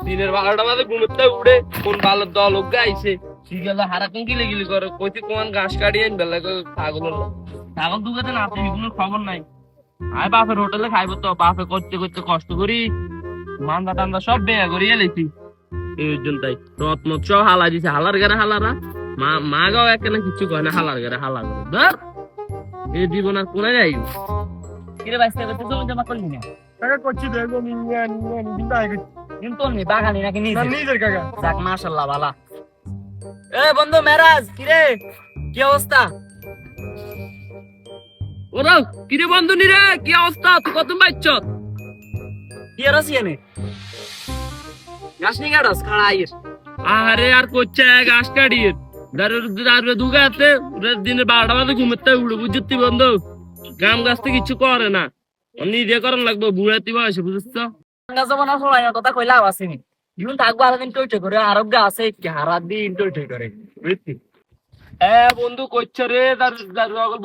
দিনের 12টা বাজে ঘুমতে উঠে কোন বালের দল লোক আইছে গেল হারাকুন গিলি করে কইতে কোন ঘাস কাটিয়ে বেলা ছাগল ছাগল দুগাতে না কোনো খবর নাই। আয় বাপের হোটেলে খাইব তো বাপে করতে করতে কষ্ট করি মান্দা টান্দা সব বেয়া করিয়ে লেছি এই জন্যই রত মত সব হালা দিছে হালার গারে হালারা মা গাও একখানা কিছু কয় না হালার গারে হালা করে ধর এই জীবন আর কোনে যাই কিরে বাইসতে করতে জমি জমা করলি না কাকা করছি দেখো কিন্তু নি বাগানি নাকি নিজের কাকা। যাক মাশাআল্লাহ ভালো। এ বন্ধু মেরাজ কিরে কি অবস্থা? ওরা কিরে বন্ধু নিরে কি অবস্থা তুই কত বাইচ্ছ কি আর আসিয়ানে গাছ নি গাড়াস খাড়াইর আরে আর কোচ্চা গাছ কাটিয়ে দারুর দুগাতে দিনে 12টা বাজে ঘুমতে উড়ে বুঝতি বন্ধু গাম গাছতে কিছু করে না নিজে করন লাগবে বুড়াতি বয়সে বুঝছ যেমন সবাই কথা কইলাম আসেনি জীবন থাকবো আরেকদিন টইটে করে আরোগ্য আছে হারা দিন টইটে করে বুঝতি। হ্যাঁ বন্ধু করছে রে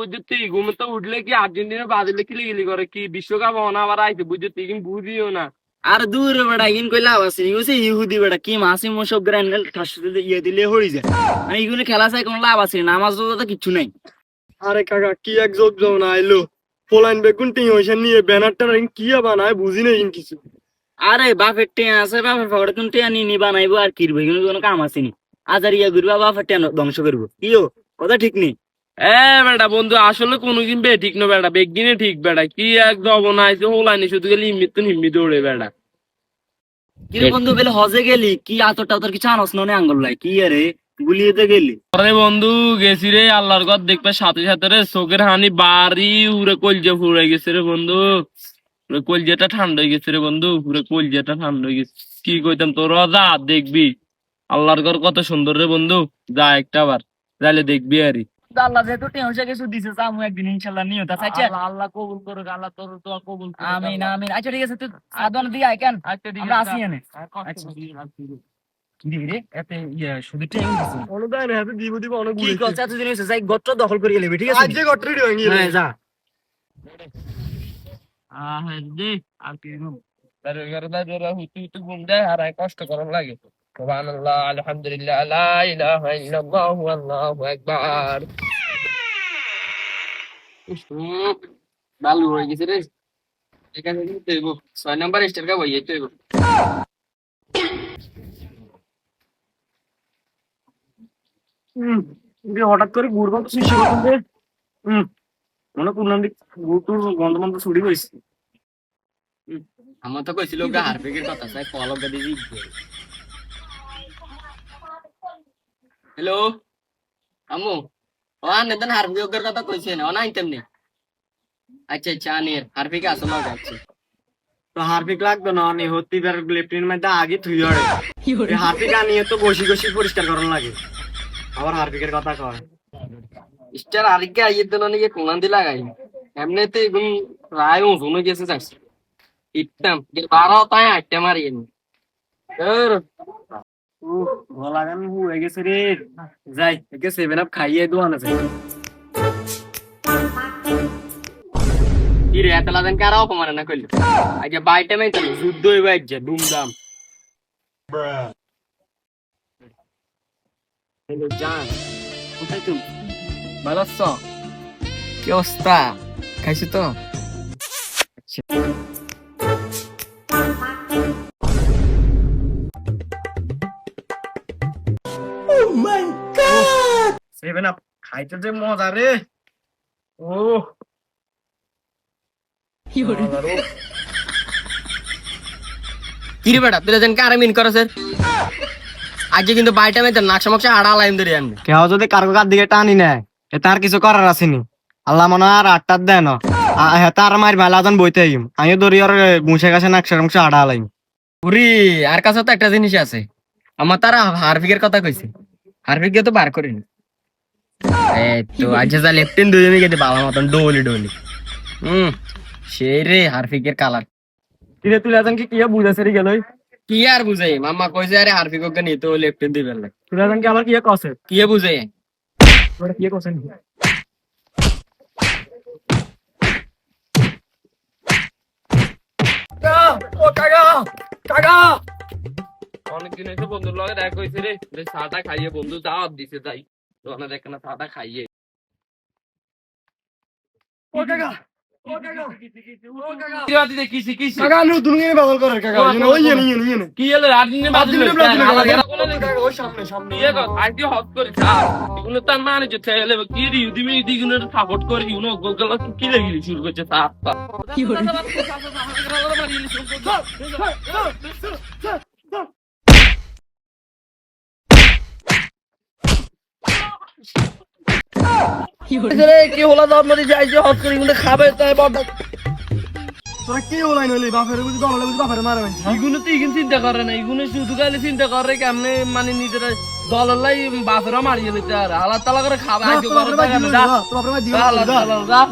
বুঝতি ঘুমতে উঠলে কি আর্জেন্টিনা বাজিলে কিলি গিলি করে কি বিশ্বকাপ হনা আবার আইছে বুঝতি কিন্তু বুঝিও না আর দূর বেড়া ইন কইলা আছে ইউসে ইহুদি বেড়া কি মাসি মোসব গ্রাইন্ডাল ঠাসতে ইয়ে দিলে হই যায় মানে ইগুনে খেলা চাই কোনো লাভ আছে নামাজ তো কিছু নাই। আরে কাকা কি এক যোগ না আইলো পোলাইন বেগুন টিং হইছে নিয়ে ব্যানারটা কি বানায় বুঝি নাই কিছু। আরে বাপের টেয়া আছে বাপের পকেটে কোন টেয়া নিয়ে বানাইবো আর কি কোনো কাম আসেনি আজার ইয়া ঘুরবা বাপের টেয়া ধ্বংস করবো কিও কথা ঠিক নেই। বেটা বন্ধু আসলে কোনোদিন বে ঠিক না বেটা বেগদিনে ঠিক বেটা কি এক দবনা আইছে হোলাইনি শুধু গেলে হিম্মি দৌড়ে বেটা কি বন্ধু বেলে হজে গেলি কি আতর টাতর কিছু আনস নে আঙ্গুল লাই কি আরে গুলিয়েতে গেলি? আরে বন্ধু গেছি রে আল্লাহর ঘর দেখবে সাথে সাথে রে চোখের হানি বাড়ি উড়ে কলজে ফুড়ে গেছে রে বন্ধু কলজেটা ঠান্ডা হয়ে গেছে রে বন্ধু পুরো কলজেটা ঠান্ডা হয়ে গেছে কি কইতাম তোর যা দেখবি আল্লাহর ঘর কত সুন্দর রে বন্ধু যা একটা আবার যাইলে দেখবি আরই আল্লাহ যেহেতু টেনশন কিছু দিছে আমি একদিন ইনশাআল্লাহ নিও তা চাইছে আল্লাহ কবুল করুক আল্লাহ তোর দোয়া কবুল করুক আমিন আমিন। আচ্ছা ঠিক আছে তুই আদন দিয়ে আই কেন আমরা আসি এনে কি রে এতে ইয়া শুধু ট্রেন দিছে অনুদান হাতে দিব অনেক কি কথা তুই জিনিস যাই গট্ট দখল করে গেলি ঠিক আছে আজ যে গট্ট রেডি হয়ে গেল হ্যাঁ যা দে আর কি হুতু ঘুম দেয় আর কষ্ট করার লাগে সুবহানাল্লাহ আলহামদুলিল্লাহ লা ইলাহা ইল্লাল্লাহ আল্লাহু আকবার ভালো হয়ে গেছে রে এখানে কিন্তু 6 নাম্বার স্টার কা বইয়ে তো হঠাৎ করে গুড় গন্ধ সৃষ্টি করতে মনে করলাম গুড় গন্ধ মন্ধ ছুটি করিস। আমার তো কইছিল গা হারপিকের কথা চাই ফলো গা দিবি হ্যালো আমু নেতন হারপিকের কথা কইছে না না তেমনি আচ্ছা আচ্ছা আনির হারপিকে আসলে যাচ্ছে তো হারপিক লাগতো না অনেক হতে পারে লেফটিনের মধ্যে আগে থুই হড়ে হারপিক আনিয়ে তো বসি বসি পরিষ্কার করার লাগে আবার হারপিকের কথা কয় স্টার আরিকে আইয়ে দেন নাকি কোনান দি লাগাই এমনিতে এগুন প্রায় শুনে গেছে যাচ্ছে ইটতাম যে 12 তাই আটটা মারি এর গলা গান হয়ে গেছে রে যাই একে 7 আপ খাইয়ে দোয়ান আছে কি রে এতলা দেন কারা অপমান না কইল আজ বাই টাইমে তো যুদ্ধ হইবা আজ ধুমধাম হ্যালো জান কোথায় তুমি? ভালো আছো কি অবস্থা খাইছো তো সেভেন আপ খাইতে যে মজা রে ও কি রে বেটা তুই যেন কারে মিন করছ আজ কিন্তু বাই টাইমে তো নাকশা মাকশা আড়া লাইন ধরে আমি কেউ যদি কারো কার দিকে টানি নেয় এ তার কিছু করার আসেনি আল্লাহ মনে আর 8টার দেয় না তার মার মেলাজন বইতে আমি ধরি আর মুছে গেছে নাকশা মাকশা আড়া লাইন পুরি আর কাছে তো একটা জিনিস আছে আমার তারা হারপিকের কথা কইছে হারপিক তো বার করিনি তো আজ যা লেফটেন দুজনে গেতে বাবা মতন ডোলি সেই রে হারপিকের কালার কিরে তুই আজন কি বুঝাছে রে গেলই কি আর বুঝাই মামা কইছে আরে হারপিক ওকে নিতে লেফটেন দিবেন না তুই আজন কি আবার কি কসে কি বুঝাই ওটা কি কসে ও কাকা কাকা অনেকদিন হয়েছে বন্ধুর লগে দেখা হয়েছে রে চাটা খাইয়ে বন্ধু দাওয়াত দিছে তাই দোকানে দেখে না চাটা খাইয়ে ও কাকা কাকা নু দুনিয়া বাদল করে কাকা ওই ইয়ে কি এলে রাজনীতি বাদল সামনে ইয়ে কর আইডি হট করে চা এগুলো তার মানে যে ছেলে কি রি দিমি দিগুলো সাপোর্ট করে ইউনো গোগল কি লাগি শুরু করছে তা কি হলো কি হলো তো আপনাদের যাই যে হট করে ইগুলো খাবে তাই বড় তোরা কি হলাই নলি বাপের বুঝি দলালে বুঝি বাপের মারে ভাই ইগুলো তো ইগুন চিন্তা করে না ইগুলো শুধু খালি চিন্তা করে কেমনে মানে নিজেরা দলের বাপেরা মারিয়ে দিতে আর আল্লাহ তালা করে খাবে আজ করে বাপের ভাই দিও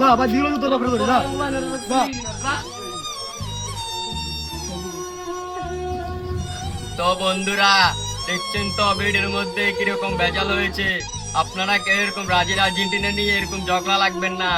না ভাই দিও না তোর বাপের ধরে না তো বন্ধুরা দেখছেন তো ভিডিওর মধ্যে কিরকম ভেজাল হয়েছে আপনারা কেউ এরকম ব্রাজিল আর্জেন্টিনা নিয়ে এরকম ঝগড়া লাগবেন না